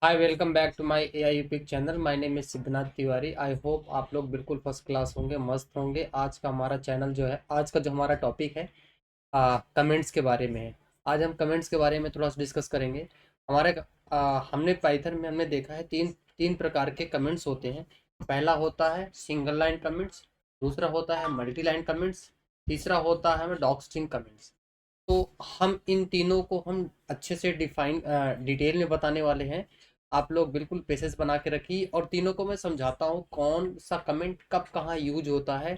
Hi, welcome back to my AI यूपिक channel. My name is Siddhnath Tiwari. I hope आप लोग बिल्कुल फर्स्ट क्लास होंगे, मस्त होंगे। आज का हमारा चैनल जो है, आज का जो हमारा टॉपिक है कमेंट्स के बारे में है। आज हम कमेंट्स के बारे में थोड़ा सा डिस्कस करेंगे। हमने पाइथन में हमने देखा है तीन तीन प्रकार के कमेंट्स होते हैं। पहला होता है सिंगल लाइन कमेंट्स, दूसरा होता है मल्टी लाइन कमेंट्स, तीसरा होता है डॉग स्ट्रिंग कमेंट्स। तो हम इन तीनों को हम अच्छे से डिटेल में बताने वाले हैं। आप लोग बिल्कुल पेशेंस बना के रखिए और तीनों को मैं समझाता हूँ कौन सा कमेंट कब कहाँ यूज होता है,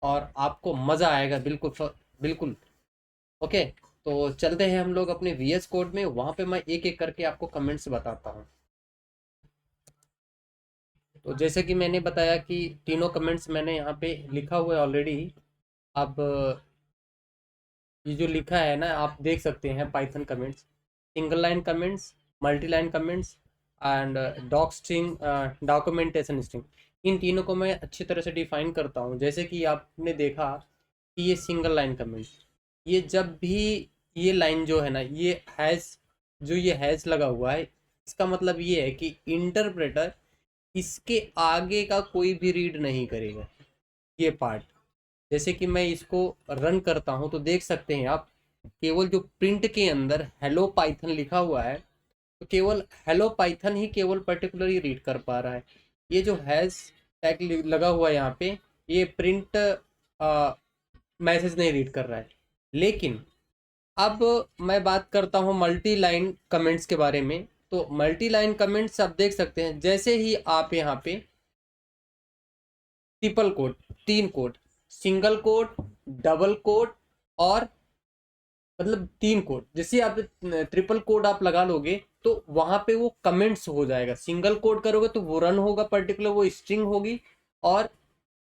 और आपको मज़ा आएगा बिल्कुल बिल्कुल। ओके, तो चलते हैं हम लोग अपने वीएस कोड में। वहाँ पे मैं एक एक करके आपको कमेंट्स बताता हूँ। तो जैसे कि मैंने बताया कि तीनों कमेंट्स मैंने यहाँ पे लिखा हुआ है ऑलरेडी। अब ये जो लिखा है ना, आप देख सकते हैं Python comments, single line comments, multi line comments and doc string, documentation string. इन तीनों को मैं अच्छी तरह से डिफाइन करता हूँ। जैसे कि आपने देखा कि ये सिंगल लाइन कमेंट्स, ये जब भी ये लाइन जो है ना, ये हैज़, जो ये हैज़ लगा हुआ है, इसका मतलब ये है कि इंटरप्रेटर इसके आगे का कोई भी रीड नहीं करेगा ये पार्ट। जैसे कि मैं इसको रन करता हूं तो देख सकते हैं आप, केवल जो प्रिंट के अंदर हेलो पाइथन लिखा हुआ है, तो केवल हेलो पाइथन ही केवल पर्टिकुलरली रीड कर पा रहा है। ये जो हैज टैग लगा हुआ है यहाँ पे, ये प्रिंट मैसेज नहीं रीड कर रहा है। लेकिन अब मैं बात करता हूँ मल्टी लाइन कमेंट्स के बारे में। तो मल्टी लाइन कमेंट्स आप देख सकते हैं, जैसे ही आप यहाँ पे ट्रिपल कोट, तीन quote, single quote, double quote और मतलब तीन कोड, जैसे आप ट्रिपल कोड आप लगा लोगे तो वहां पे वो कमेंट्स हो जाएगा। सिंगल कोड करोगे तो वो रन होगा, पर्टिकुलर वो स्ट्रिंग होगी। और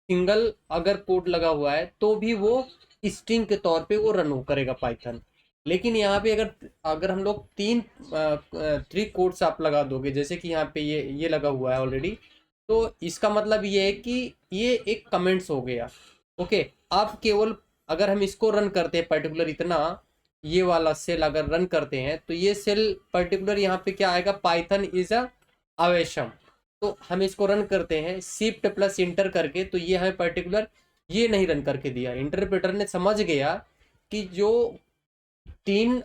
सिंगल अगर कोड लगा हुआ है तो भी वो स्ट्रिंग के तौर पे वो रन हो करेगा पाइथन। लेकिन यहाँ पे अगर अगर हम लोग तीन थ्री कोड्स आप लगा दोगे, जैसे कि यहाँ पे ये लगा हुआ है ऑलरेडी, तो इसका मतलब ये है कि ये एक कमेंट्स हो गया। ओके, आप केवल अगर हम इसको रन करते हैं पर्टिकुलर इतना, ये वाला सेल अगर रन करते हैं तो ये सेल पर्टिकुलर यहाँ पे क्या आएगा, पाइथन इज अ अवेशम। तो हम इसको रन करते हैं शिफ्ट प्लस इंटर करके, तो ये हमें पर्टिकुलर ये नहीं रन करके दिया। इंटरप्रेटर ने समझ गया कि जो तीन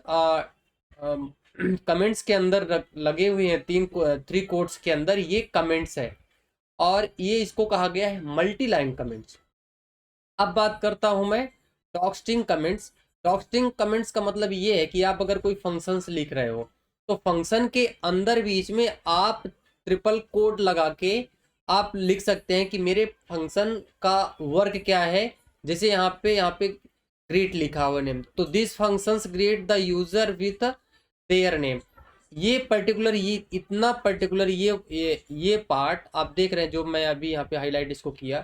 कमेंट्स के अंदर लगे हुए हैं, तीन थ्री कोट्स के अंदर ये कमेंट्स है, और ये इसको कहा गया है मल्टी लाइन कमेंट्स। अब बात करता हूं मैं डॉक्स्ट्रिंग कमेंट्स। डॉक्स्ट्रिंग कमेंट्स का मतलब ये है कि आप अगर कोई फंक्शंस लिख रहे हो तो फंक्शन के अंदर बीच में आप ट्रिपल कोड लगा के आप लिख सकते हैं कि मेरे फंक्शन का वर्क क्या है। जैसे यहाँ पे ग्रीट लिखा हुआ नेम, तो this functions greet the user with their name. ये पर्टिकुलर, ये इतना पर्टिकुलर, ये पार्ट आप देख रहे हैं जो मैं अभी यहाँ पे हाईलाइट इसको किया,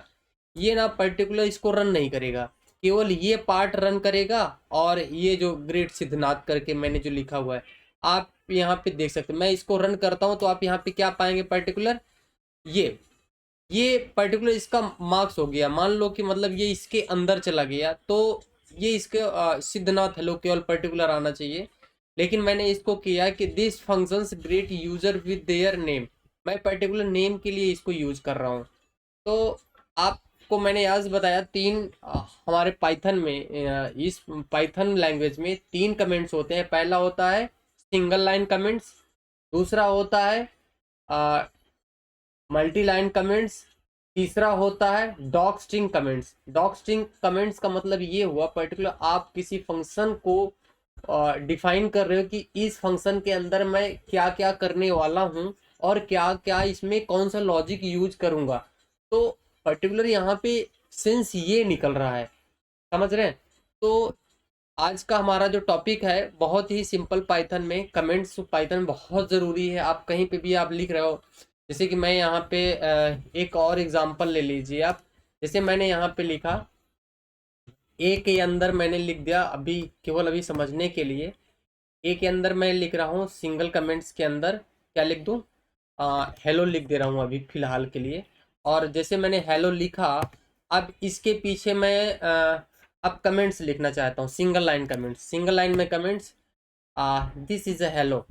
ये ना पर्टिकुलर इसको रन नहीं करेगा, केवल ये पार्ट रन करेगा। और ये जो ग्रेट सिद्धनाथ करके मैंने जो लिखा हुआ है, आप यहाँ पे देख सकते हैं। मैं इसको रन करता हूँ तो आप यहाँ पे क्या पाएंगे, पर्टिकुलर ये पर्टिकुलर इसका मार्क्स हो गया। मान लो कि मतलब ये इसके अंदर चला गया, तो ये इसके सिद्धनाथ हेलो केवल पर्टिकुलर आना चाहिए। लेकिन मैंने इसको किया कि this functions great user with their name, मैं पर्टिकुलर नेम के लिए इसको यूज कर रहा हूँ। तो आपको मैंने आज बताया तीन हमारे पाइथन में, इस पाइथन लैंग्वेज में तीन कमेंट्स होते हैं। पहला होता है सिंगल लाइन कमेंट्स, दूसरा होता है मल्टी लाइन कमेंट्स, तीसरा होता है dog string comments. Dog string comments का मतलब ये हुआ पर्टिकुलर आप किसी फंक्शन को डिफाइन कर रहे हो कि इस फंक्शन के अंदर मैं क्या क्या करने वाला हूँ और क्या क्या इसमें कौन सा लॉजिक यूज करूंगा। तो पर्टिकुलर यहाँ पे सेंस ये निकल रहा है, समझ रहे हैं। तो आज का हमारा जो टॉपिक है बहुत ही सिंपल, पाइथन में कमेंट्स पाइथन बहुत ज़रूरी है। आप कहीं पे भी आप लिख रहे हो, जैसे कि मैं यहाँ पे एक और एग्जांपल ले लीजिए आप। जैसे मैंने यहाँ पे लिखा ए के अंदर मैंने लिख दिया, अभी केवल अभी समझने के लिए ए के अंदर मैं लिख रहा हूँ, सिंगल कमेंट्स के अंदर क्या लिख दूँ, हेलो लिख दे रहा हूँ अभी फिलहाल के लिए। और जैसे मैंने हेलो लिखा, अब इसके पीछे मैं अब कमेंट्स लिखना चाहता हूँ, single line comments. Single line में comments, this is a hello.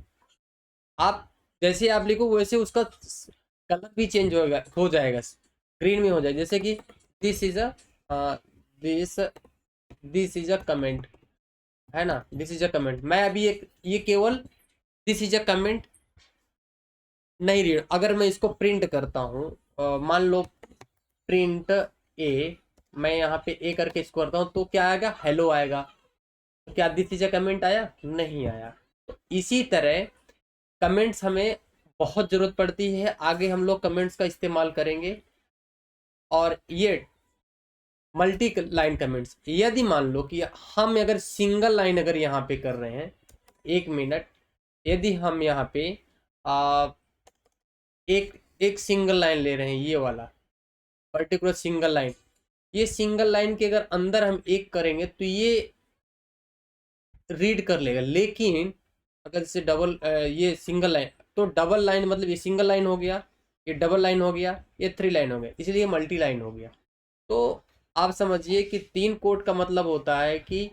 आप जैसे आप लिखो वैसे उसका कलर भी चेंज हो जाएगा, ग्रीन में हो जाएगा। जैसे कि this is a this this is a comment, है ना, दिस इज अ कमेंट। मैं अभी एक ये केवल दिस इज अ कमेंट नहीं रीड, अगर मैं इसको प्रिंट करता हूँ, मान लो प्रिंट ए, मैं यहाँ पे ए करके इसको करता हूँ तो क्या आएगा, हेलो आएगा। तो क्या दिस इज अ कमेंट आया, नहीं आया। तो इसी तरह कमेंट्स हमें बहुत ज़रूरत पड़ती है, आगे हम लोग कमेंट्स का इस्तेमाल करेंगे। और ये मल्टी लाइन कमेंट्स, यदि मान लो कि हम अगर सिंगल लाइन अगर यहाँ पे कर रहे हैं, 1 मिनट, यदि हम यहाँ पे आ, एक एक सिंगल लाइन ले रहे हैं, ये वाला पर्टिकुलर सिंगल लाइन, ये सिंगल लाइन के अगर अंदर हम एक करेंगे तो ये रीड कर लेगा। लेकिन अगर जैसे डबल ये सिंगल लाइन, तो डबल लाइन मतलब ये सिंगल लाइन हो गया, ये डबल लाइन हो गया, ये 3 लाइन हो गया, इसलिए मल्टी लाइन हो गया। तो आप समझिए कि 3 कोड का मतलब होता है कि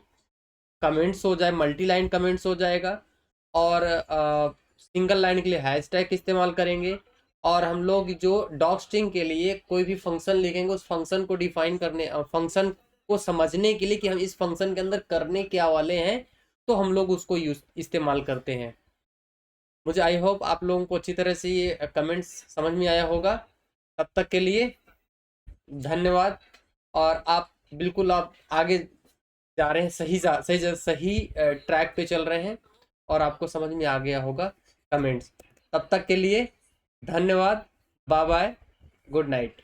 कमेंट्स हो जाए, मल्टी लाइन कमेंट्स हो जाएगा, और सिंगल लाइन के लिए हैशटैग इस्तेमाल करेंगे, और हम लोग जो डॉग स्ट्रिंग के लिए कोई भी फंक्शन लिखेंगे उस फंक्शन को डिफाइन करने, फंक्शन को समझने के लिए कि हम इस फंक्शन के अंदर करने क्या वाले हैं, तो हम लोग उसको यूज इस्तेमाल करते हैं। मुझे आई होप आप लोगों को अच्छी तरह से ये कमेंट्स समझ में आया होगा। तब तक के लिए धन्यवाद। और आप बिल्कुल आप आगे जा रहे हैं, सही ट्रैक पे चल रहे हैं, और आपको समझ में आ गया होगा कमेंट्स। तब तक के लिए धन्यवाद, बाय बाय, गुड नाइट।